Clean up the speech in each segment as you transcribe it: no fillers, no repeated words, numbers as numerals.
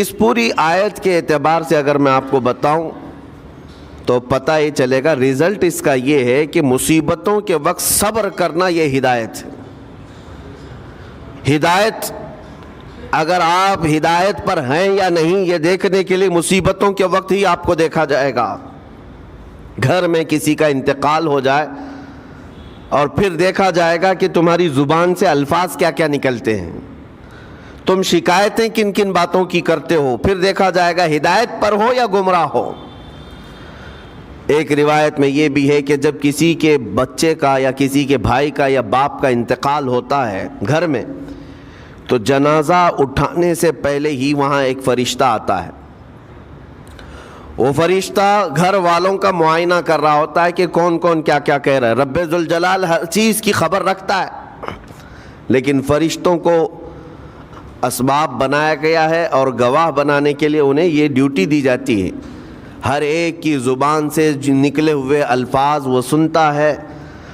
اس پوری آیت کے اعتبار سے اگر میں آپ کو بتاؤں تو پتہ یہ چلے گا، رزلٹ اس کا یہ ہے کہ مصیبتوں کے وقت صبر کرنا یہ ہدایت ہے۔ ہدایت، اگر آپ ہدایت پر ہیں یا نہیں یہ دیکھنے کے لیے مصیبتوں کے وقت ہی آپ کو دیکھا جائے گا۔ گھر میں کسی کا انتقال ہو جائے اور پھر دیکھا جائے گا کہ تمہاری زبان سے الفاظ کیا کیا نکلتے ہیں، تم شکایتیں کن کن باتوں کی کرتے ہو، پھر دیکھا جائے گا ہدایت پر ہو یا گمراہ ہو۔ ایک روایت میں یہ بھی ہے کہ جب کسی کے بچے کا یا کسی کے بھائی کا یا باپ کا انتقال ہوتا ہے گھر میں، تو جنازہ اٹھانے سے پہلے ہی وہاں ایک فرشتہ آتا ہے۔ وہ فرشتہ گھر والوں کا معائنہ کر رہا ہوتا ہے کہ کون کون کیا کیا کہہ رہا ہے۔ رب ذوالجلال ہر چیز کی خبر رکھتا ہے، لیکن فرشتوں کو اسباب بنایا گیا ہے اور گواہ بنانے کے لیے انہیں یہ ڈیوٹی دی جاتی ہے۔ ہر ایک کی زبان سے نکلے ہوئے الفاظ وہ سنتا ہے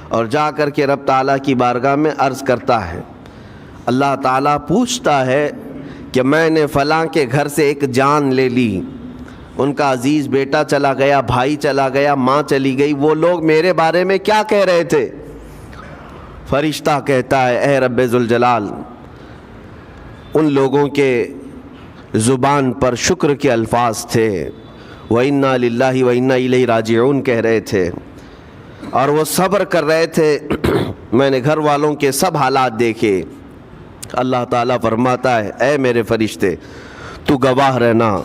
اور جا کر کے رب تعالیٰ کی بارگاہ میں عرض کرتا ہے۔ اللہ تعالیٰ پوچھتا ہے کہ میں نے فلاں کے گھر سے ایک جان لے لی، ان کا عزیز بیٹا چلا گیا، بھائی چلا گیا، ماں چلی گئی، وہ لوگ میرے بارے میں کیا کہہ رہے تھے؟ فرشتہ کہتا ہے اے رب ذوالجلال، ان لوگوں کے زبان پر شکر کے الفاظ تھے، وَإِنَّا لِلَّهِ وَإِنَّا إِلَيْهِ راجعون کہہ رہے تھے، اور وہ صبر کر رہے تھے۔ میں نے گھر والوں کے سب حالات دیکھے۔ اللہ تعالیٰ فرماتا ہے اے میرے فرشتے تو گواہ رہنا،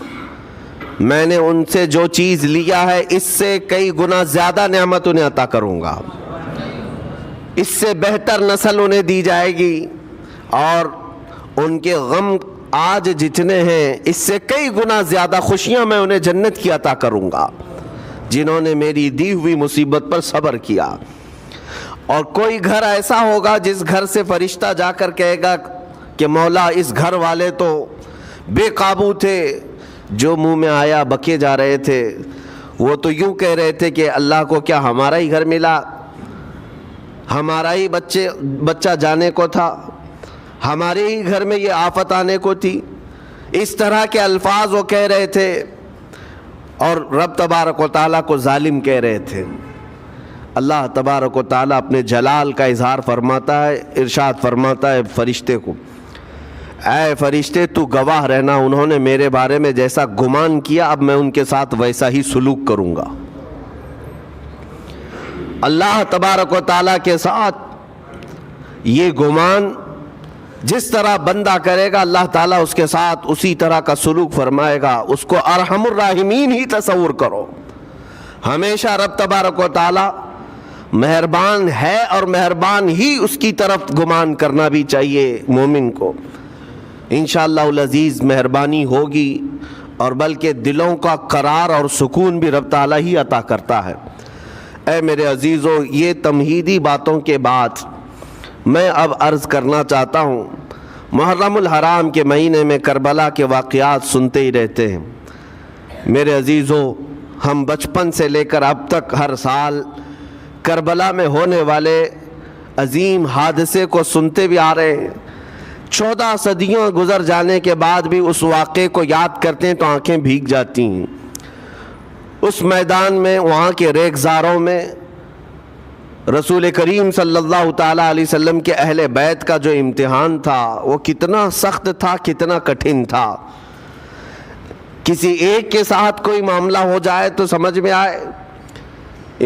میں نے ان سے جو چیز لیا ہے اس سے کئی گنا زیادہ نعمت انہیں عطا کروں گا، اس سے بہتر نسل انہیں دی جائے گی، اور ان کے غم آج جتنے ہیں اس سے کئی گنا زیادہ خوشیاں میں انہیں جنت کی عطا کروں گا، جنہوں نے میری دی ہوئی مصیبت پر صبر کیا۔ اور کوئی گھر ایسا ہوگا جس گھر سے فرشتہ جا کر کہے گا کہ مولا اس گھر والے تو بے قابو تھے، جو منہ میں آیا بکے جا رہے تھے، وہ تو یوں کہہ رہے تھے کہ اللہ کو کیا ہمارا ہی گھر ملا، ہمارا ہی بچہ جانے کو تھا، ہمارے ہی گھر میں یہ آفت آنے کو تھی۔ اس طرح کے الفاظ وہ کہہ رہے تھے اور رب تبارک و تعالیٰ کو ظالم کہہ رہے تھے۔ اللہ تبارک و تعالیٰ اپنے جلال کا اظہار فرماتا ہے، ارشاد فرماتا ہے فرشتے کو اے فرشتے تو گواہ رہنا، انہوں نے میرے بارے میں جیسا گمان کیا اب میں ان کے ساتھ ویسا ہی سلوک کروں گا۔ اللہ تبارک و تعالیٰ کے ساتھ یہ گمان جس طرح بندہ کرے گا اللہ تعالیٰ اس کے ساتھ اسی طرح کا سلوک فرمائے گا۔ اس کو ارحم الراحمین ہی تصور کرو۔ ہمیشہ رب تبارک و تعالیٰ مہربان ہے اور مہربان ہی اس کی طرف گمان کرنا بھی چاہیے مومن کو۔ انشاءاللہ العزیز مہربانی ہوگی، اور بلکہ دلوں کا قرار اور سکون بھی رب تعالیٰ ہی عطا کرتا ہے۔ اے میرے عزیزو، یہ تمہیدی باتوں کے بعد میں اب عرض کرنا چاہتا ہوں، محرم الحرام کے مہینے میں کربلا کے واقعات سنتے ہی رہتے ہیں۔ میرے عزیزو، ہم بچپن سے لے کر اب تک ہر سال کربلا میں ہونے والے عظیم حادثے کو سنتے بھی آ رہے ہیں۔ 14 صدیوں گزر جانے کے بعد بھی اس واقعے کو یاد کرتے ہیں تو آنکھیں بھیگ جاتی ہیں۔ اس میدان میں، وہاں کے ریگزاروں میں رسول کریم صلی اللہ تعالیٰ علیہ وسلم کے اہل بیت کا جو امتحان تھا وہ کتنا سخت تھا، کتنا کٹھن تھا۔ کسی ایک کے ساتھ کوئی معاملہ ہو جائے تو سمجھ میں آئے،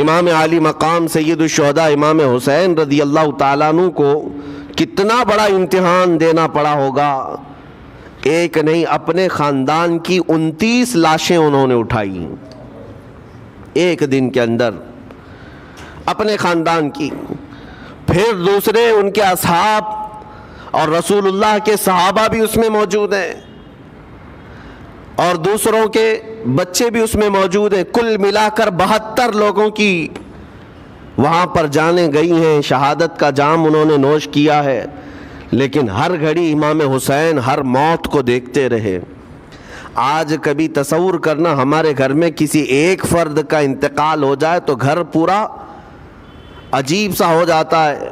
امام عالی مقام سید الشہداء امام حسین رضی اللہ تعالیٰ عنہ کو کتنا بڑا امتحان دینا پڑا ہوگا۔ ایک نہیں، اپنے خاندان کی 29 لاشیں انہوں نے اٹھائی ایک دن کے اندر، اپنے خاندان کی، پھر دوسرے ان کے اصحاب اور رسول اللہ کے صحابہ بھی اس میں موجود ہیں، اور دوسروں کے بچے بھی اس میں موجود ہیں۔ کل ملا کر 72 لوگوں کی وہاں پر جانیں گئی ہیں، شہادت کا جام انہوں نے نوش کیا ہے، لیکن ہر گھڑی امام حسین ہر موت کو دیکھتے رہے۔ آج کبھی تصور کرنا، ہمارے گھر میں کسی ایک فرد کا انتقال ہو جائے تو گھر پورا عجیب سا ہو جاتا ہے،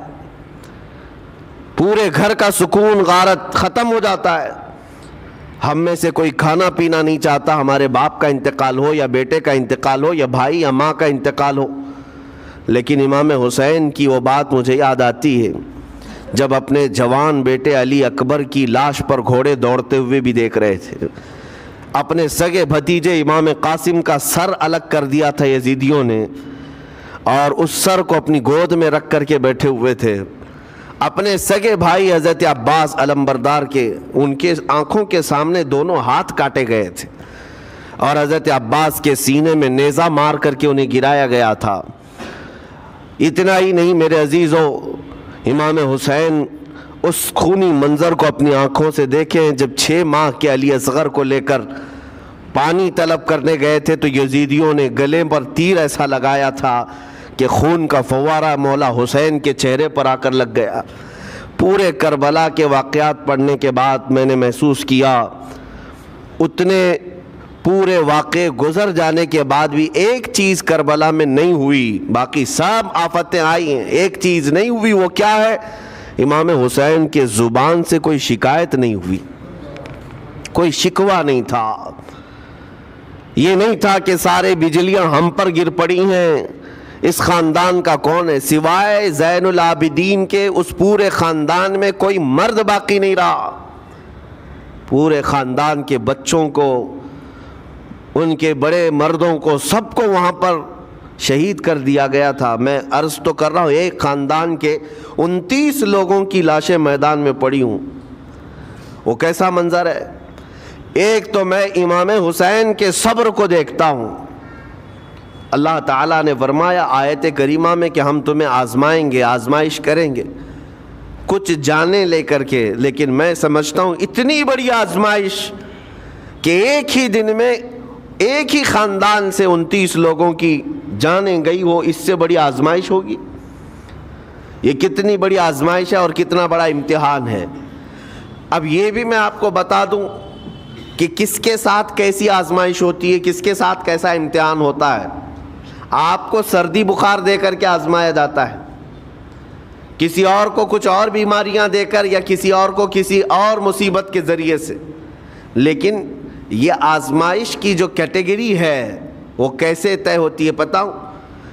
پورے گھر کا سکون غارت ختم ہو جاتا ہے۔ ہم میں سے کوئی کھانا پینا نہیں چاہتا ہمارے باپ کا انتقال ہو یا بیٹے کا انتقال ہو یا بھائی یا ماں کا انتقال ہو، لیکن امام حسین کی وہ بات مجھے یاد آتی ہے جب اپنے جوان بیٹے علی اکبر کی لاش پر گھوڑے دوڑتے ہوئے بھی دیکھ رہے تھے، اپنے سگے بھتیجے امام قاسم کا سر الگ کر دیا تھا یزیدیوں نے، اور اس سر کو اپنی گود میں رکھ کر کے بیٹھے ہوئے تھے، اپنے سگے بھائی حضرت عباس علمبردار کے ان کے آنکھوں کے سامنے دونوں ہاتھ کاٹے گئے تھے، اور حضرت عباس کے سینے میں نیزہ مار کر کے انہیں گرایا گیا تھا۔ اتنا ہی نہیں میرے عزیزو، امام حسین اس خونی منظر کو اپنی آنکھوں سے دیکھیں جب 6 ماہ کے علی اصغر کو لے کر پانی طلب کرنے گئے تھے تو یزیدیوں نے گلے پر تیر ایسا لگایا تھا کہ خون کا فوارہ مولا حسین کے چہرے پر آ کر لگ گیا۔ پورے کربلا کے واقعات پڑھنے کے بعد میں نے محسوس کیا اتنے پورے واقعے گزر جانے کے بعد بھی ایک چیز کربلا میں نہیں ہوئی، باقی سب آفتیں آئی ہیں، ایک چیز نہیں ہوئی، وہ کیا ہے؟ امام حسین کے زبان سے کوئی شکایت نہیں ہوئی، کوئی شکوہ نہیں تھا، یہ نہیں تھا کہ سارے بجلیاں ہم پر گر پڑی ہیں، اس خاندان کا کون ہے؟ سوائے زین العابدین کے اس پورے خاندان میں کوئی مرد باقی نہیں رہا، پورے خاندان کے بچوں کو، ان کے بڑے مردوں کو، سب کو وہاں پر شہید کر دیا گیا تھا۔ میں عرض تو کر رہا ہوں ایک خاندان کے 29 لوگوں کی لاشیں میدان میں پڑی ہوں، وہ کیسا منظر ہے؟ ایک تو میں امام حسین کے صبر کو دیکھتا ہوں، اللہ تعالیٰ نے فرمایا آیت کریمہ میں کہ ہم تمہیں آزمائیں گے، آزمائش کریں گے، کچھ جانیں لے کر کے، لیکن میں سمجھتا ہوں اتنی بڑی آزمائش کہ ایک ہی دن میں ایک ہی خاندان سے 29 لوگوں کی جانیں گئی ہو، اس سے بڑی آزمائش ہوگی؟ یہ کتنی بڑی آزمائش ہے اور کتنا بڑا امتحان ہے۔ اب یہ بھی میں آپ کو بتا دوں کہ کس کے ساتھ کیسی آزمائش ہوتی ہے، کس کے ساتھ کیسا امتحان ہوتا ہے۔ آپ کو سردی بخار دے کر کے آزمایا جاتا ہے، کسی اور کو کچھ اور بیماریاں دے کر، یا کسی اور کو کسی اور مصیبت کے ذریعے سے، لیکن یہ آزمائش کی جو کیٹیگری ہے وہ کیسے طے ہوتی ہے پتہ ہوں؟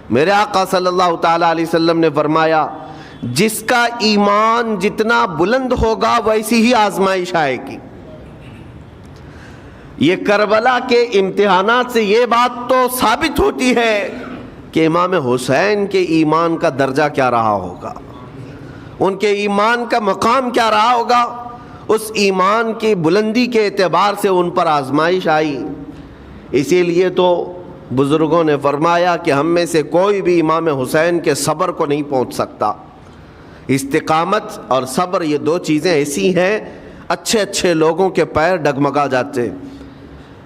میرے آقا صلی اللہ تعالیٰ علیہ وسلم نے فرمایا جس کا ایمان جتنا بلند ہوگا ویسی ہی آزمائش آئے گی۔ یہ کربلا کے امتحانات سے یہ بات تو ثابت ہوتی ہے کہ امام حسین کے ایمان کا درجہ کیا رہا ہوگا، ان کے ایمان کا مقام کیا رہا ہوگا، اس ایمان کی بلندی کے اعتبار سے ان پر آزمائش آئی۔ اسی لیے تو بزرگوں نے فرمایا کہ ہم میں سے کوئی بھی امام حسین کے صبر کو نہیں پہنچ سکتا۔ استقامت اور صبر یہ دو چیزیں ایسی ہیں اچھے اچھے لوگوں کے پیر ڈگمگا جاتے ہیں۔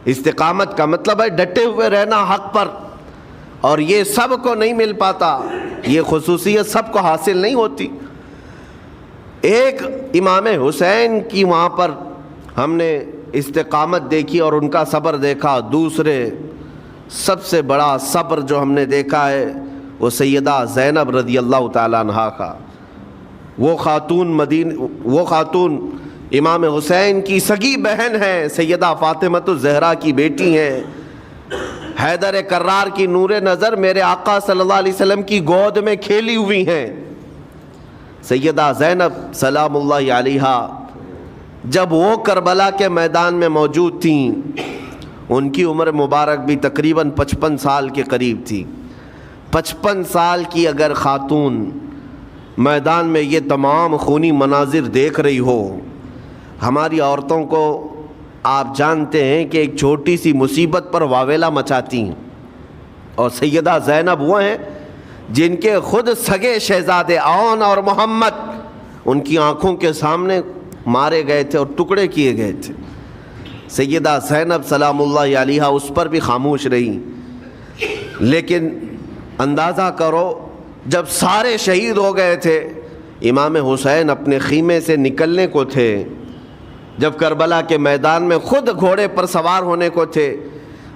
استقامت کا مطلب ہے ڈٹے ہوئے رہنا حق پر، اور یہ سب کو نہیں مل پاتا، یہ خصوصیت سب کو حاصل نہیں ہوتی۔ ایک امام حسین کی وہاں پر ہم نے استقامت دیکھی اور ان کا صبر دیکھا، دوسرے سب سے بڑا صبر جو ہم نے دیکھا ہے وہ سیدہ زینب رضی اللہ تعالیٰ عنہا کا۔ وہ خاتون امام حسین کی سگی بہن ہیں، سیدہ فاطمۃ الزہرا کی بیٹی ہیں، حیدر کرار کی نور نظر میرے آقا صلی اللہ علیہ وسلم کی گود میں کھیلی ہوئی ہیں۔ سیدہ زینب سلام اللہ علیہا جب وہ کربلا کے میدان میں موجود تھیں، ان کی عمر مبارک بھی تقریباً 55 سال کے قریب تھی۔ 55 سال کی اگر خاتون میدان میں یہ تمام خونی مناظر دیکھ رہی ہو، ہماری عورتوں کو آپ جانتے ہیں کہ ایک چھوٹی سی مصیبت پر واویلا مچاتی ہیں، اور سیدہ زینب وہ ہیں جن کے خود سگے شہزادے اون اور محمد ان کی آنکھوں کے سامنے مارے گئے تھے اور ٹکڑے کیے گئے تھے۔ سیدہ زینب سلام اللہ علیہا اس پر بھی خاموش رہی، لیکن اندازہ کرو جب سارے شہید ہو گئے تھے، امام حسین اپنے خیمے سے نکلنے کو تھے، جب کربلا کے میدان میں خود گھوڑے پر سوار ہونے کو تھے،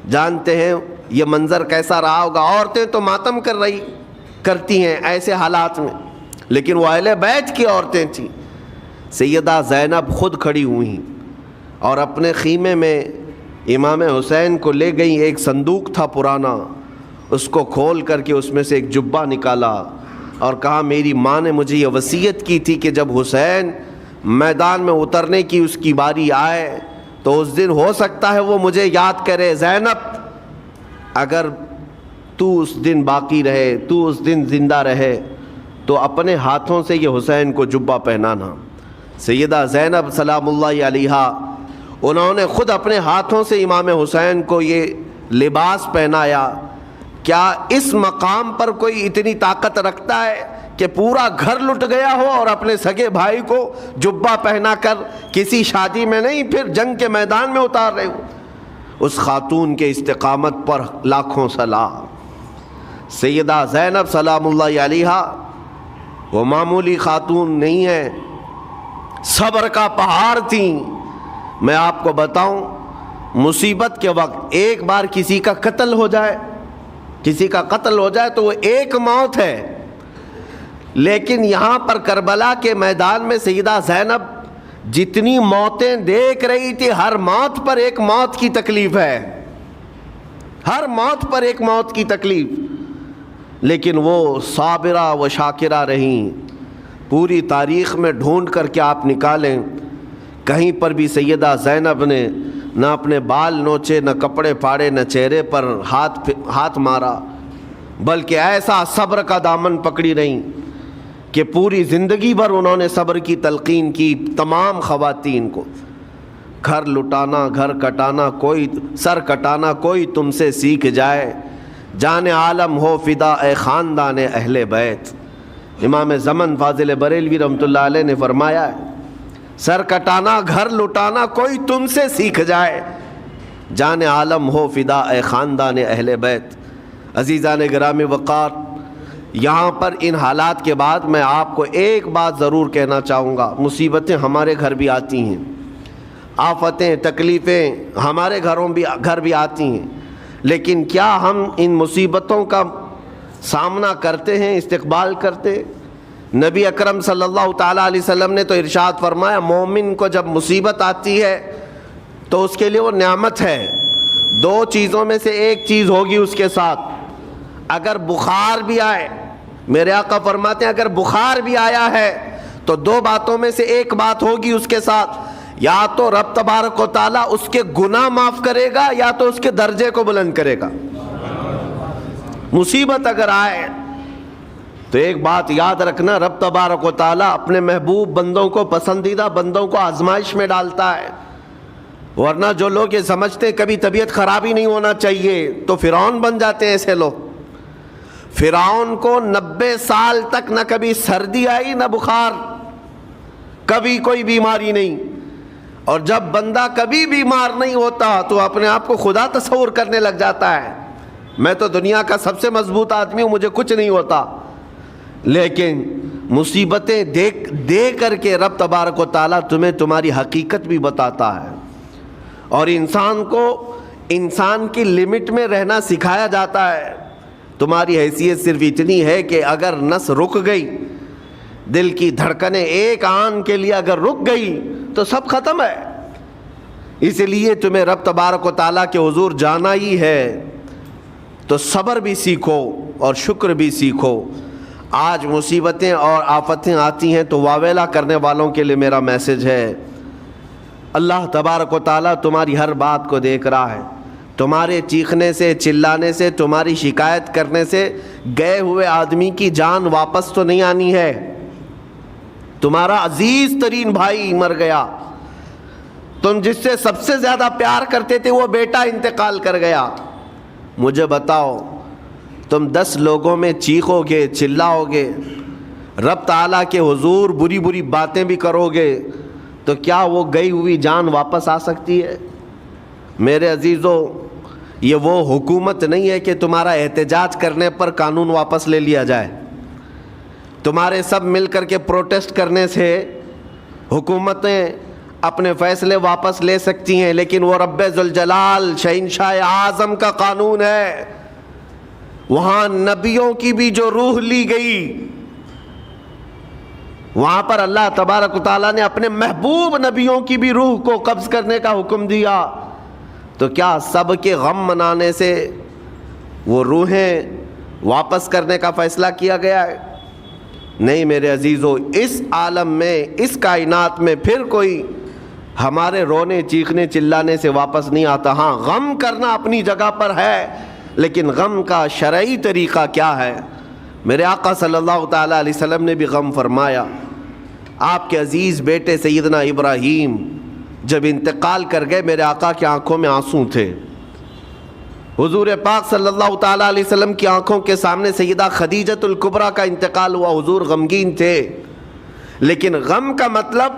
جانتے ہیں یہ منظر کیسا رہا ہوگا۔ عورتیں تو ماتم کرتی ہیں ایسے حالات میں، لیکن وہ اہل بیت کی عورتیں تھیں۔ سیدہ زینب خود کھڑی ہوئیں اور اپنے خیمے میں امام حسین کو لے گئی. ایک صندوق تھا پرانا, اس کو کھول کر کے اس میں سے ایک جبہ نکالا اور کہا میری ماں نے مجھے یہ وصیت کی تھی کہ جب حسین میدان میں اترنے کی اس کی باری آئے تو اس دن ہو سکتا ہے وہ مجھے یاد کرے. زینب اگر تو اس دن باقی رہے, تو اس دن زندہ رہے, تو اپنے ہاتھوں سے یہ حسین کو جبہ پہنانا. سیدہ زینب سلام اللہ علیہا انہوں نے خود اپنے ہاتھوں سے امام حسین کو یہ لباس پہنایا. کیا اس مقام پر کوئی اتنی طاقت رکھتا ہے کہ پورا گھر لٹ گیا ہو اور اپنے سگے بھائی کو جبہ پہنا کر کسی شادی میں نہیں, پھر جنگ کے میدان میں اتار رہے ہو؟ اس خاتون کے استقامت پر لاکھوں سلام. سیدہ زینب سلام اللہ علیہا وہ معمولی خاتون نہیں ہے, صبر کا پہاڑ تھیں. میں آپ کو بتاؤں, مصیبت کے وقت ایک بار کسی کا قتل ہو جائے تو وہ ایک موت ہے, لیکن یہاں پر کربلا کے میدان میں سیدہ زینب جتنی موتیں دیکھ رہی تھی, ہر موت پر ایک موت کی تکلیف ہے, ہر موت پر ایک موت کی تکلیف, لیکن وہ صابرہ و شاکرہ رہیں. پوری تاریخ میں ڈھونڈ کر کے آپ نکالیں, کہیں پر بھی سیدہ زینب نے نہ اپنے بال نوچے, نہ کپڑے پھاڑے, نہ چہرے پر ہاتھ مارا, بلکہ ایسا صبر کا دامن پکڑی رہیں کہ پوری زندگی بھر انہوں نے صبر کی تلقین کی تمام خواتین کو. گھر لٹانا, گھر کٹانا, کوئی سر کٹانا کوئی تم سے سیکھ جائے, جان عالم ہو فدا اے خاندان اہل بیت. امام زمن فاضل بریلوی رحمۃ اللہ علیہ نے فرمایا ہے, سر کٹانا, گھر لٹانا کوئی تم سے سیکھ جائے, جان عالم ہو فدا اے خاندان اہل بیت. عزیزان گرامی وقار, یہاں پر ان حالات کے بعد میں آپ کو ایک بات ضرور کہنا چاہوں گا. مصیبتیں ہمارے گھر بھی آتی ہیں, آفتیں تکلیفیں ہمارے گھر بھی آتی ہیں, لیکن کیا ہم ان مصیبتوں کا سامنا کرتے ہیں, استقبال کرتے؟ نبی اکرم صلی اللہ تعالیٰ علیہ وسلم نے تو ارشاد فرمایا, مومن کو جب مصیبت آتی ہے تو اس کے لیے وہ نعمت ہے. دو چیزوں میں سے ایک چیز ہوگی اس کے ساتھ. اگر بخار بھی آئے, میرے آقا فرماتے ہیں اگر بخار بھی آیا ہے تو دو باتوں میں سے ایک بات ہوگی اس کے ساتھ, یا تو رب تبارک و تعالیٰ اس کے گناہ معاف کرے گا یا تو اس کے درجے کو بلند کرے گا. مصیبت اگر آئے تو ایک بات یاد رکھنا, رب تبارک و تعالیٰ اپنے محبوب بندوں کو, پسندیدہ بندوں کو آزمائش میں ڈالتا ہے. ورنہ جو لوگ یہ سمجھتے ہیں کبھی طبیعت خراب ہی نہیں ہونا چاہیے تو فرعون بن جاتے ہیں. ایسے لوگ, فرعون کو 90 سال تک نہ کبھی سردی آئی نہ بخار, کبھی کوئی بیماری نہیں, اور جب بندہ کبھی بیمار نہیں ہوتا تو اپنے آپ کو خدا تصور کرنے لگ جاتا ہے, میں تو دنیا کا سب سے مضبوط آدمی ہوں, مجھے کچھ نہیں ہوتا. لیکن مصیبتیں دے کر کے رب تبارک و تعالیٰ تمہیں تمہاری حقیقت بھی بتاتا ہے, اور انسان کو انسان کی لمٹ میں رہنا سکھایا جاتا ہے. تمہاری حیثیت صرف اتنی ہے کہ اگر نس رک گئی, دل کی دھڑکنیں ایک آن کے لیے اگر رک گئی تو سب ختم ہے. اس لیے تمہیں رب تبارک و تعالیٰ کے حضور جانا ہی ہے تو صبر بھی سیکھو اور شکر بھی سیکھو. آج مصیبتیں اور آفتیں آتی ہیں تو واویلا کرنے والوں کے لیے میرا میسج ہے, اللہ تبارک و تعالیٰ تمہاری ہر بات کو دیکھ رہا ہے. تمہارے چیخنے سے, چلانے سے, تمہاری شکایت کرنے سے گئے ہوئے آدمی کی جان واپس تو نہیں آنی ہے. تمہارا عزیز ترین بھائی مر گیا, تم جس سے سب سے زیادہ پیار کرتے تھے وہ بیٹا انتقال کر گیا. مجھے بتاؤ, تم 10 لوگوں میں چیخو گے, چلاؤ گے, رب تعالیٰ کے حضور بری بری باتیں بھی کرو گے, تو کیا وہ گئی ہوئی جان واپس آ سکتی ہے؟ میرے عزیزو, یہ وہ حکومت نہیں ہے کہ تمہارا احتجاج کرنے پر قانون واپس لے لیا جائے. تمہارے سب مل کر کے پروٹیسٹ کرنے سے حکومتیں اپنے فیصلے واپس لے سکتی ہیں, لیکن وہ رب ذوالجلال شہنشاہ اعظم کا قانون ہے. وہاں نبیوں کی بھی جو روح لی گئی, وہاں پر اللہ تبارک و تعالیٰ نے اپنے محبوب نبیوں کی بھی روح کو قبض کرنے کا حکم دیا، تو کیا سب کے غم منانے سے وہ روحیں واپس کرنے کا فیصلہ کیا گیا ہے؟ نہیں میرے عزیزو، اس عالم میں، اس کائنات میں پھر کوئی ہمارے رونے چیخنے چلانے سے واپس نہیں آتا۔ ہاں غم کرنا اپنی جگہ پر ہے، لیکن غم کا شرعی طریقہ کیا ہے؟ میرے آقا صلی اللہ تعالیٰ علیہ وسلم نے بھی غم فرمایا۔ آپ کے عزیز بیٹے سیدنا ابراہیم جب انتقال کر گئے، میرے آقا کی آنکھوں میں آنسو تھے۔ حضور پاک صلی اللہ تعالیٰ علیہ وسلم کی آنکھوں کے سامنے سیدہ خدیجۃ الکبریٰ کا انتقال ہوا، حضور غمگین تھے۔ لیکن غم کا مطلب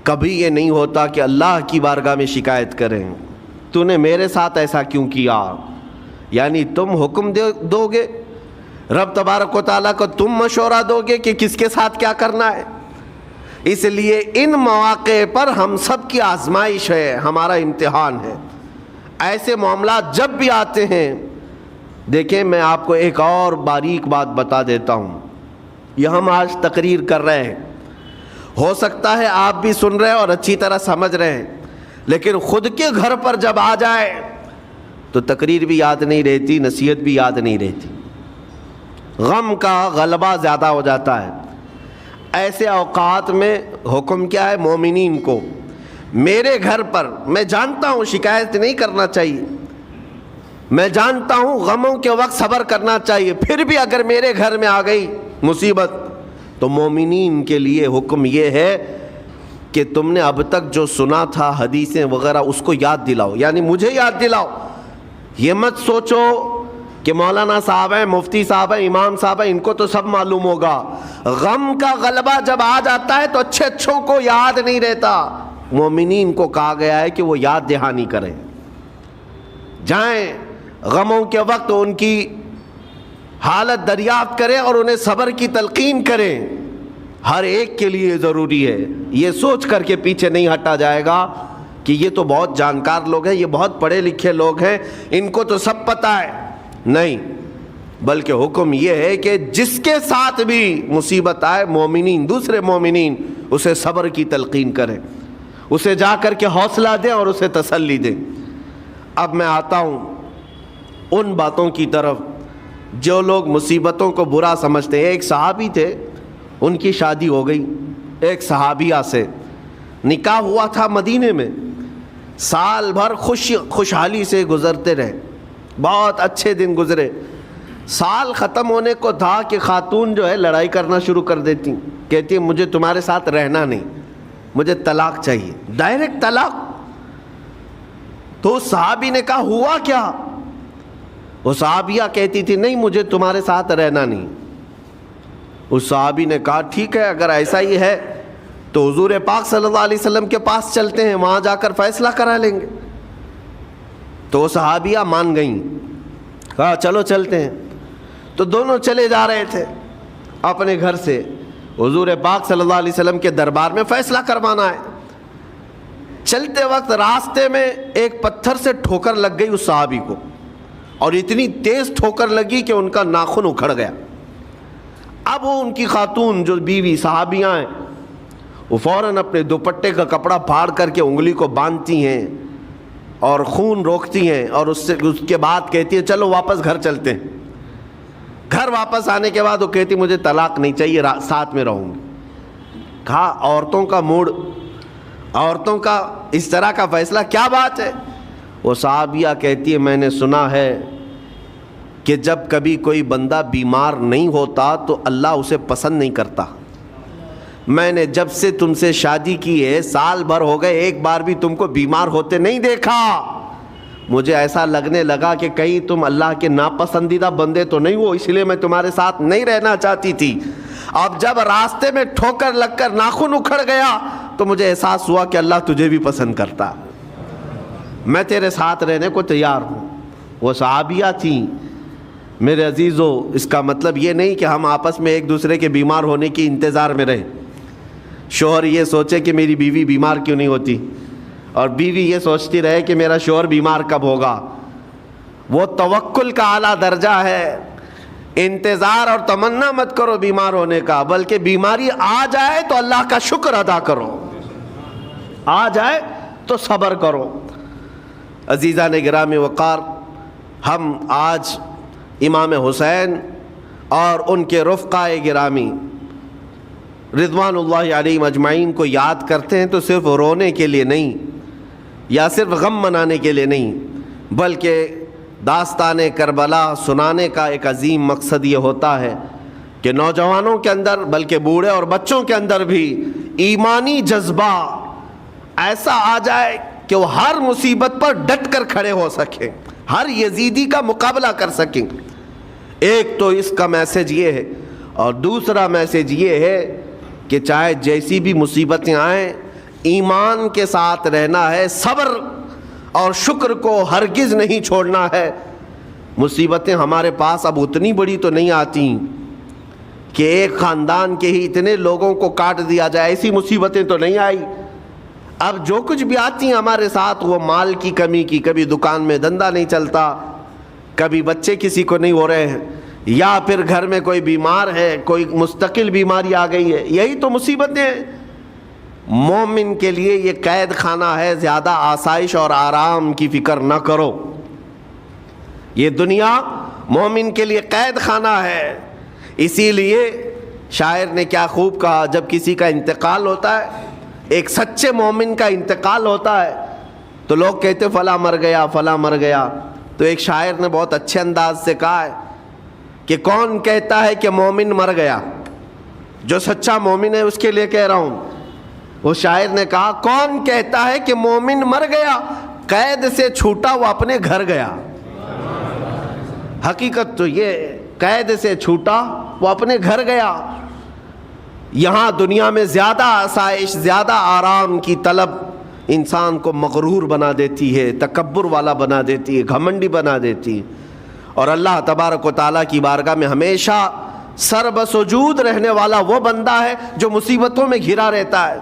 کبھی یہ نہیں ہوتا کہ اللہ کی بارگاہ میں شکایت کریں، تو نے میرے ساتھ ایسا کیوں کیا؟ یعنی تم حکم دو گے، رب تبارک و تعالیٰ کو تم مشورہ دو گے کہ کس کے ساتھ کیا کرنا ہے۔ اس لیے ان مواقع پر ہم سب کی آزمائش ہے، ہمارا امتحان ہے۔ ایسے معاملات جب بھی آتے ہیں، دیکھیں میں آپ کو ایک اور باریک بات بتا دیتا ہوں۔ یہ ہم آج تقریر کر رہے ہیں، ہو سکتا ہے آپ بھی سن رہے اور اچھی طرح سمجھ رہے ہیں، لیکن خود کے گھر پر جب آ جائے تو تقریر بھی یاد نہیں رہتی، نصیحت بھی یاد نہیں رہتی، غم کا غلبہ زیادہ ہو جاتا ہے۔ ایسے اوقات میں حکم کیا ہے مومنین کو؟ میرے گھر پر، میں جانتا ہوں شکایت نہیں کرنا چاہیے، میں جانتا ہوں غموں کے وقت صبر کرنا چاہیے، پھر بھی اگر میرے گھر میں آ گئی مصیبت تو مومنین کے لیے حکم یہ ہے کہ تم نے اب تک جو سنا تھا حدیثیں وغیرہ اس کو یاد دلاؤ، یعنی مجھے یاد دلاؤ۔ یہ مت سوچو کہ مولانا صاحب ہیں، مفتی صاحب ہیں، امام صاحب ہیں، ان کو تو سب معلوم ہوگا۔ غم کا غلبہ جب آ جاتا ہے تو اچھے اچھوں کو یاد نہیں رہتا۔ مومنین کو کہا گیا ہے کہ وہ یاد دہانی کریں، جائیں غموں کے وقت ان کی حالت دریافت کریں اور انہیں صبر کی تلقین کریں۔ ہر ایک کے لیے ضروری ہے، یہ سوچ کر کے پیچھے نہیں ہٹا جائے گا کہ یہ تو بہت جانکار لوگ ہیں، یہ بہت پڑھے لکھے لوگ ہیں، ان کو تو سب پتہ ہے۔ نہیں، بلکہ حکم یہ ہے کہ جس کے ساتھ بھی مصیبت آئے، مومنین، دوسرے مومنین اسے صبر کی تلقین کریں، اسے جا کر کے حوصلہ دیں اور اسے تسلی دیں۔ اب میں آتا ہوں ان باتوں کی طرف جو لوگ مصیبتوں کو برا سمجھتے ہیں۔ ایک صحابی تھے، ان کی شادی ہو گئی ایک صحابیہ سے، نکاح ہوا تھا مدینے میں، سال بھر خوشحالی سے گزرتے رہے، بہت اچھے دن گزرے۔ سال ختم ہونے کو تھا کہ خاتون جو ہے لڑائی کرنا شروع کر دیتی، کہتی مجھے تمہارے ساتھ رہنا نہیں، مجھے طلاق چاہیے، ڈائریکٹ طلاق۔ تو صحابی نے کہا ہوا کیا؟ وہ صحابیہ کہتی تھی نہیں مجھے تمہارے ساتھ رہنا نہیں۔ اس صحابی نے کہا ٹھیک ہے، اگر ایسا ہی ہے تو حضور پاک صلی اللہ علیہ وسلم کے پاس چلتے ہیں، وہاں جا کر فیصلہ کرا لیں گے۔ تو وہ صحابیہ مان گئیں، کہا چلو چلتے ہیں۔ تو دونوں چلے جا رہے تھے اپنے گھر سے، حضور پاک صلی اللہ علیہ وسلم کے دربار میں فیصلہ کروانا ہے۔ چلتے وقت راستے میں ایک پتھر سے ٹھوکر لگ گئی اس صحابی کو، اور اتنی تیز ٹھوکر لگی کہ ان کا ناخن اکھڑ گیا۔ اب وہ ان کی خاتون جو بیوی صحابیاں ہیں، وہ فوراً اپنے دوپٹے کا کپڑا پھاڑ کر کے انگلی کو باندھتی ہیں اور خون روکتی ہیں، اور اس کے بعد کہتی ہے چلو واپس گھر چلتے ہیں۔ گھر واپس آنے کے بعد وہ کہتی مجھے طلاق نہیں چاہیے، ساتھ میں رہوں گی۔ کہا عورتوں کا موڈ، عورتوں کا اس طرح کا فیصلہ، کیا بات ہے؟ وہ صحابیہ کہتی ہے میں نے سنا ہے کہ جب کبھی کوئی بندہ بیمار نہیں ہوتا تو اللہ اسے پسند نہیں کرتا۔ میں نے جب سے تم سے شادی کی ہے، سال بھر ہو گئے، ایک بار بھی تم کو بیمار ہوتے نہیں دیکھا۔ مجھے ایسا لگنے لگا کہ کہیں تم اللہ کے ناپسندیدہ بندے تو نہیں ہو، اس لیے میں تمہارے ساتھ نہیں رہنا چاہتی تھی۔ اب جب راستے میں ٹھوکر لگ کر ناخن اکھڑ گیا تو مجھے احساس ہوا کہ اللہ تجھے بھی پسند کرتا، میں تیرے ساتھ رہنے کو تیار ہوں۔ وہ صحابیہ تھیں۔ میرے عزیزو، اس کا مطلب یہ نہیں کہ ہم آپس میں ایک دوسرے کے بیمار ہونے کی انتظار میں رہیں۔ شوہر یہ سوچے کہ میری بیوی بیمار کیوں نہیں ہوتی، اور بیوی یہ سوچتی رہے کہ میرا شوہر بیمار کب ہوگا۔ وہ توکل کا اعلیٰ درجہ ہے انتظار اور تمنا مت کرو بیمار ہونے کا، بلکہ بیماری آ جائے تو اللہ کا شکر ادا کرو، آ جائے تو صبر کرو۔ عزیزان گرامی وقار، ہم آج امام حسین اور ان کے رفقائے گرامی رضوان اللہ علیہم اجمعین کو یاد کرتے ہیں تو صرف رونے کے لیے نہیں یا صرف غم منانے کے لیے نہیں، بلکہ داستان کربلا سنانے کا ایک عظیم مقصد یہ ہوتا ہے کہ نوجوانوں کے اندر بلکہ بوڑھے اور بچوں کے اندر بھی ایمانی جذبہ ایسا آ جائے کہ وہ ہر مصیبت پر ڈٹ کر کھڑے ہو سکیں، ہر یزیدی کا مقابلہ کر سکیں۔ ایک تو اس کا میسج یہ ہے، اور دوسرا میسج یہ ہے کہ چاہے جیسی بھی مصیبتیں آئیں ایمان کے ساتھ رہنا ہے، صبر اور شکر کو ہرگز نہیں چھوڑنا ہے۔ مصیبتیں ہمارے پاس اب اتنی بڑی تو نہیں آتی کہ ایک خاندان کے ہی اتنے لوگوں کو کاٹ دیا جائے، ایسی مصیبتیں تو نہیں آئی۔ اب جو کچھ بھی آتی ہیں ہمارے ساتھ وہ مال کی کمی کی، کبھی دکان میں دھندا نہیں چلتا، کبھی بچے کسی کو نہیں ہو رہے ہیں، یا پھر گھر میں کوئی بیمار ہے، کوئی مستقل بیماری آ گئی ہے، یہی تو مصیبتیں ہیں۔ مومن کے لیے یہ قید خانہ ہے، زیادہ آسائش اور آرام کی فکر نہ کرو۔ یہ دنیا مومن کے لیے قید خانہ ہے۔ اسی لیے شاعر نے کیا خوب کہا، جب کسی کا انتقال ہوتا ہے، ایک سچے مومن کا انتقال ہوتا ہے تو لوگ کہتے فلاں مر گیا، فلاں مر گیا، تو ایک شاعر نے بہت اچھے انداز سے کہا ہے کہ کون کہتا ہے کہ مومن مر گیا؟ جو سچا مومن ہے اس کے لیے کہہ رہا ہوں۔ وہ شاعر نے کہا کون کہتا ہے کہ مومن مر گیا، قید سے چھوٹا وہ اپنے گھر گیا۔ حقیقت تو یہ، قید سے چھوٹا وہ اپنے گھر گیا۔ یہاں دنیا میں زیادہ آسائش، زیادہ آرام کی طلب انسان کو مغرور بنا دیتی ہے، تکبر والا بنا دیتی ہے، گھمنڈی بنا دیتی ہے، اور اللہ تبارک و تعالیٰ کی بارگاہ میں ہمیشہ سر بسجود رہنے والا وہ بندہ ہے جو مصیبتوں میں گھرا رہتا ہے۔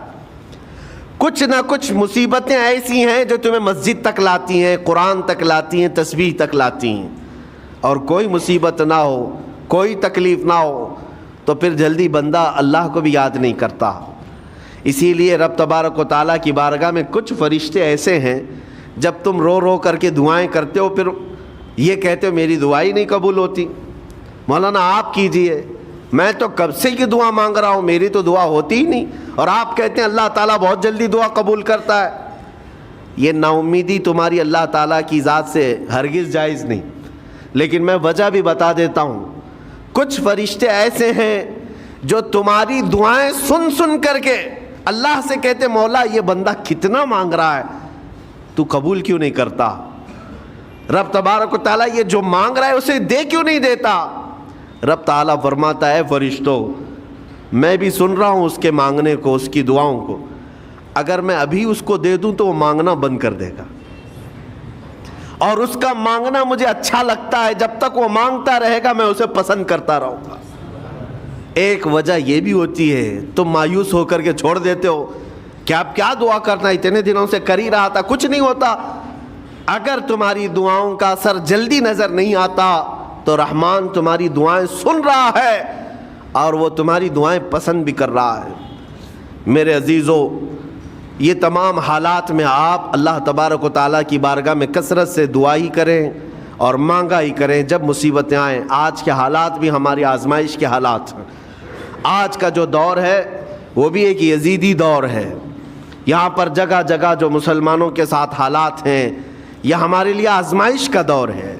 کچھ نہ کچھ مصیبتیں ایسی ہیں جو تمہیں مسجد تک لاتی ہیں، قرآن تک لاتی ہیں، تسبیح تک لاتی ہیں، اور کوئی مصیبت نہ ہو، کوئی تکلیف نہ ہو تو پھر جلدی بندہ اللہ کو بھی یاد نہیں کرتا۔ اسی لیے رب تبارک و تعالیٰ کی بارگاہ میں کچھ فرشتے ایسے ہیں، جب تم رو رو کر کے دعائیں کرتے ہو پھر یہ کہتے ہو میری دعا ہی نہیں قبول ہوتی، مولانا آپ کیجئے، میں تو کب سے یہ دعا مانگ رہا ہوں، میری تو دعا ہوتی ہی نہیں، اور آپ کہتے ہیں اللہ تعالیٰ بہت جلدی دعا قبول کرتا ہے۔ یہ نا امیدی تمہاری اللہ تعالیٰ کی ذات سے ہرگز جائز نہیں۔ لیکن میں وجہ بھی بتا دیتا ہوں، کچھ فرشتے ایسے ہیں جو تمہاری دعائیں سن سن کر کے اللہ سے کہتے مولا یہ بندہ کتنا مانگ رہا ہے، تو قبول کیوں نہیں کرتا؟ رب تبارک و تعالیٰ یہ جو مانگ رہا ہے اسے دے کیوں نہیں دیتا؟ رب تعالیٰ فرماتا ہے فرشتوں میں بھی سن رہا ہوں اس کے مانگنے کو، اس کی دعاؤں کو، اگر میں ابھی اس کو دے دوں تو وہ مانگنا بند کر دے گا، اور اس کا مانگنا مجھے اچھا لگتا ہے، جب تک وہ مانگتا رہے گا میں اسے پسند کرتا رہوں گا۔ ایک وجہ یہ بھی ہوتی ہے تم مایوس ہو کر کے چھوڑ دیتے ہو کہ اب کیا دعا کرنا، اتنے دنوں سے کر ہی رہا تھا، کچھ نہیں ہوتا۔ اگر تمہاری دعاؤں کا اثر جلدی نظر نہیں آتا تو رحمان تمہاری دعائیں سن رہا ہے اور وہ تمہاری دعائیں پسند بھی کر رہا ہے۔ میرے عزیزو، یہ تمام حالات میں آپ اللہ تبارک و تعالیٰ کی بارگاہ میں کثرت سے دعا ہی کریں اور مانگا ہی کریں جب مصیبتیں آئیں۔ آج کے حالات بھی ہماری آزمائش کے حالات ہیں۔ آج کا جو دور ہے وہ بھی ایک یزیدی دور ہے۔ یہاں پر جگہ جگہ جو مسلمانوں کے ساتھ حالات ہیں یہ ہمارے لیے آزمائش کا دور ہے،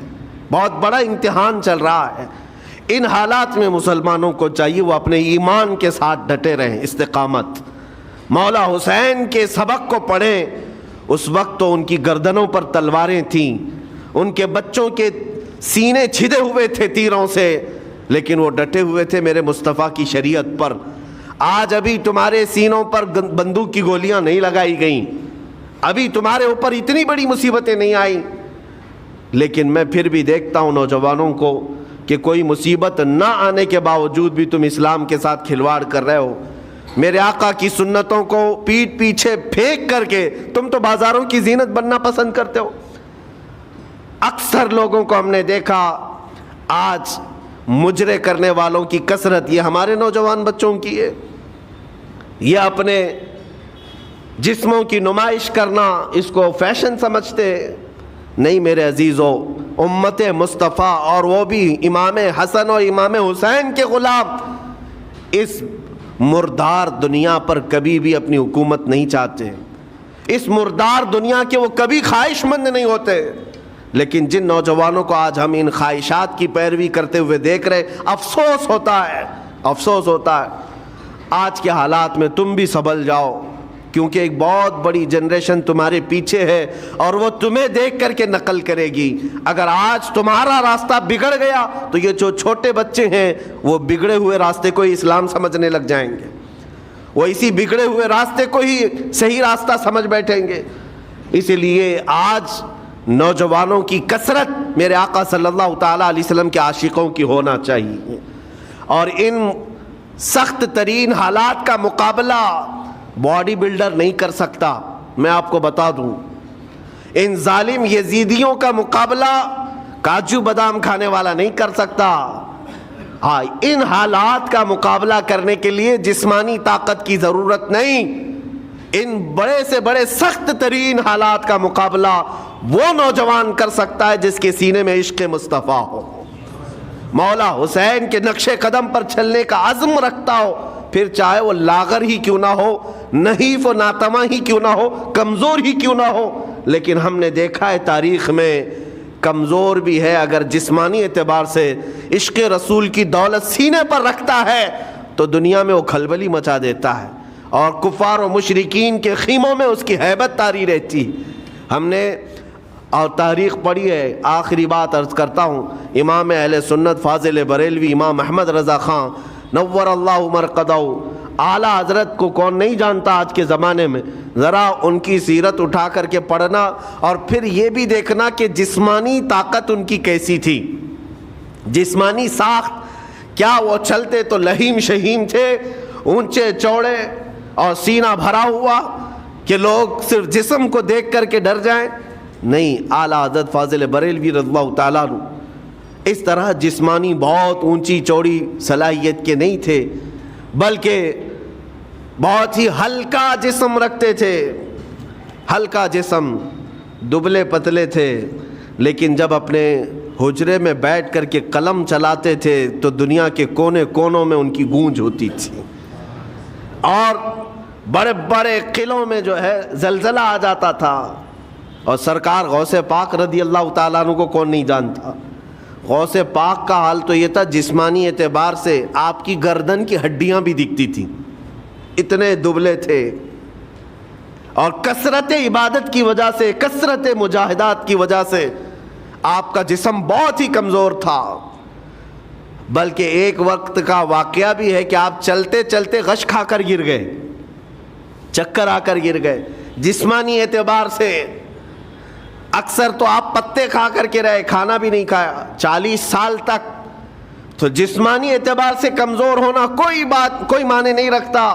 بہت بڑا امتحان چل رہا ہے۔ ان حالات میں مسلمانوں کو چاہیے وہ اپنے ایمان کے ساتھ ڈٹے رہیں، استقامت۔ مولا حسین کے سبق کو پڑھیں، اس وقت تو ان کی گردنوں پر تلواریں تھیں، ان کے بچوں کے سینے چھدے ہوئے تھے تیروں سے، لیکن وہ ڈٹے ہوئے تھے میرے مصطفیٰ کی شریعت پر۔ آج ابھی تمہارے سینوں پر بندوق کی گولیاں نہیں لگائی گئیں، ابھی تمہارے اوپر اتنی بڑی مصیبتیں نہیں آئیں، لیکن میں پھر بھی دیکھتا ہوں نوجوانوں کو کہ کوئی مصیبت نہ آنے کے باوجود بھی تم اسلام کے ساتھ کھلواڑ کر رہے ہو۔ میرے آقا کی سنتوں کو پیٹ پیچھے پھینک کر کے تم تو بازاروں کی زینت بننا پسند کرتے ہو۔ اکثر لوگوں کو ہم نے دیکھا آج مجرے کرنے والوں کی کثرت یہ ہمارے نوجوان بچوں کی ہے. یہ اپنے جسموں کی نمائش کرنا اس کو فیشن سمجھتے. نہیں میرے عزیزو، امت مصطفیٰ اور وہ بھی امام حسن اور امام حسین کے غلام اس مردار دنیا پر کبھی بھی اپنی حکومت نہیں چاہتے. اس مردار دنیا کے وہ کبھی خواہش مند نہیں ہوتے. لیکن جن نوجوانوں کو آج ہم ان خواہشات کی پیروی کرتے ہوئے دیکھ رہے، افسوس ہوتا ہے، افسوس ہوتا ہے. آج کے حالات میں تم بھی سنبھل جاؤ، کیونکہ ایک بہت بڑی جنریشن تمہارے پیچھے ہے اور وہ تمہیں دیکھ کر کے نقل کرے گی. اگر آج تمہارا راستہ بگڑ گیا تو یہ جو چھوٹے بچے ہیں وہ بگڑے ہوئے راستے کو ہی اسلام سمجھنے لگ جائیں گے، وہ اسی بگڑے ہوئے راستے کو ہی صحیح راستہ سمجھ بیٹھیں گے. اسی لیے آج نوجوانوں کی کثرت میرے آقا صلی اللہ تعالیٰ علیہ وسلم کے عاشقوں کی ہونا چاہیے. اور ان سخت ترین حالات کا مقابلہ باڈی بلڈر نہیں کر سکتا. میں آپ کو بتا دوں، ان ظالم یزیدیوں کا مقابلہ کاجو بادام کھانے والا نہیں کر سکتا. ہاں، ان حالات کا مقابلہ کرنے کے لیے جسمانی طاقت کی ضرورت نہیں. ان بڑے سے بڑے سخت ترین حالات کا مقابلہ وہ نوجوان کر سکتا ہے جس کے سینے میں عشق مصطفیٰ ہو، مولا حسین کے نقش قدم پر چلنے کا عزم رکھتا ہو، پھر چاہے وہ لاغر ہی کیوں نہ ہو، نحیف و ناتواں ہی کیوں نہ ہو، کمزور ہی کیوں نہ ہو. لیکن ہم نے دیکھا ہے تاریخ میں کمزور بھی ہے، اگر جسمانی اعتبار سے عشق رسول کی دولت سینے پر رکھتا ہے تو دنیا میں وہ کھلبلی مچا دیتا ہے اور کفار و مشرکین کے خیموں میں اس کی ہیبت طاری رہتی. ہم نے اور تاریخ پڑھی ہے. آخری بات عرض کرتا ہوں، امام اہل سنت فاضل بریلوی امام احمد رضا خان نور اللہ مرقدہ، اعلیٰ حضرت کو کون نہیں جانتا آج کے زمانے میں. ذرا ان کی سیرت اٹھا کر کے پڑھنا اور پھر یہ بھی دیکھنا کہ جسمانی طاقت ان کی کیسی تھی، جسمانی ساخت کیا. وہ چلتے تو لہیم شہیم تھے، اونچے چوڑے اور سینہ بھرا ہوا کہ لوگ صرف جسم کو دیکھ کر کے ڈر جائیں. نہیں، اعلیٰ حضرت فاضل بریلوی رضی اللہ تعالیٰ عنہ اس طرح جسمانی بہت اونچی چوڑی صلاحیت کے نہیں تھے، بلکہ بہت ہی ہلکا جسم رکھتے تھے. ہلکا جسم، دبلے پتلے تھے، لیکن جب اپنے حجرے میں بیٹھ کر کے قلم چلاتے تھے تو دنیا کے کونے کونوں میں ان کی گونج ہوتی تھی اور بڑے بڑے قلعوں میں جو ہے زلزلہ آ جاتا تھا. اور سرکار غوث پاک رضی اللہ تعالیٰ عنہ کو کون نہیں جانتا. غوث پاک کا حال تو یہ تھا، جسمانی اعتبار سے آپ کی گردن کی ہڈیاں بھی دکھتی تھیں، اتنے دبلے تھے. اور کثرت عبادت کی وجہ سے، کثرت مجاہدات کی وجہ سے آپ کا جسم بہت ہی کمزور تھا. بلکہ ایک وقت کا واقعہ بھی ہے کہ آپ چلتے چلتے غش کھا کر گر گئے، چکر آ کر گر گئے. جسمانی اعتبار سے اکثر تو آپ پتے کھا کر کے رہے، کھانا بھی نہیں کھایا 40 سال تک. تو جسمانی اعتبار سے کمزور ہونا کوئی معنی نہیں رکھتا.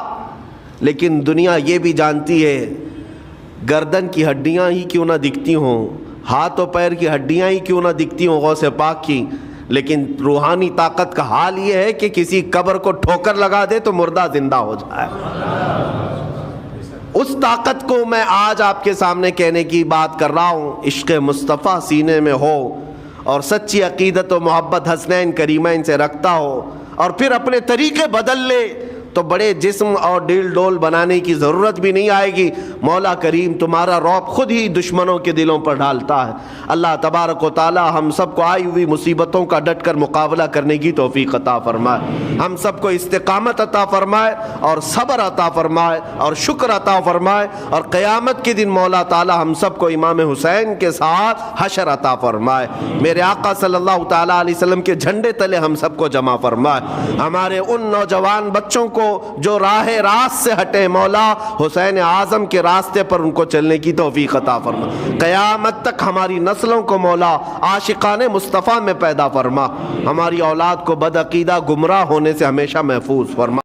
لیکن دنیا یہ بھی جانتی ہے، گردن کی ہڈیاں ہی کیوں نہ دکھتی ہوں، ہاتھ و پیر کی ہڈیاں ہی کیوں نہ دکھتی ہوں غوث پاک کی، لیکن روحانی طاقت کا حال یہ ہے کہ کسی قبر کو ٹھوکر لگا دے تو مردہ زندہ ہو جائے. اس طاقت کو میں آج آپ کے سامنے کہنے کی بات کر رہا ہوں. عشق مصطفیٰ سینے میں ہو اور سچی عقیدت و محبت حسنین کریمین سے رکھتا ہو اور پھر اپنے طریقے بدل لے تو بڑے جسم اور ڈیل ڈول بنانے کی ضرورت بھی نہیں آئے گی. مولا کریم تمہارا رعب خود ہی دشمنوں کے دلوں پر ڈالتا ہے. اللہ تبارک و تعالی ہم سب کو آئی ہوئی مصیبتوں کا ڈٹ کر مقابلہ کرنے کی توفیق عطا فرمائے. ہم سب کو استقامت عطا فرمائے اور صبر عطا فرمائے اور شکر عطا فرمائے. اور قیامت کے دن مولا تعالی ہم سب کو امام حسین کے ساتھ حشر عطا فرمائے. میرے آقا صلی اللہ تعالی علیہ وسلم کے جھنڈے تلے ہم سب کو جمع فرمائے. ہمارے ان نوجوان بچوں کو جو راہ راست سے ہٹے، مولا حسین اعظم کے راستے پر ان کو چلنے کی توفیق عطا فرما. قیامت تک ہماری نسلوں کو مولا عاشقان مصطفیٰ میں پیدا فرما. ہماری اولاد کو بدعقیدہ گمراہ ہونے سے ہمیشہ محفوظ فرما.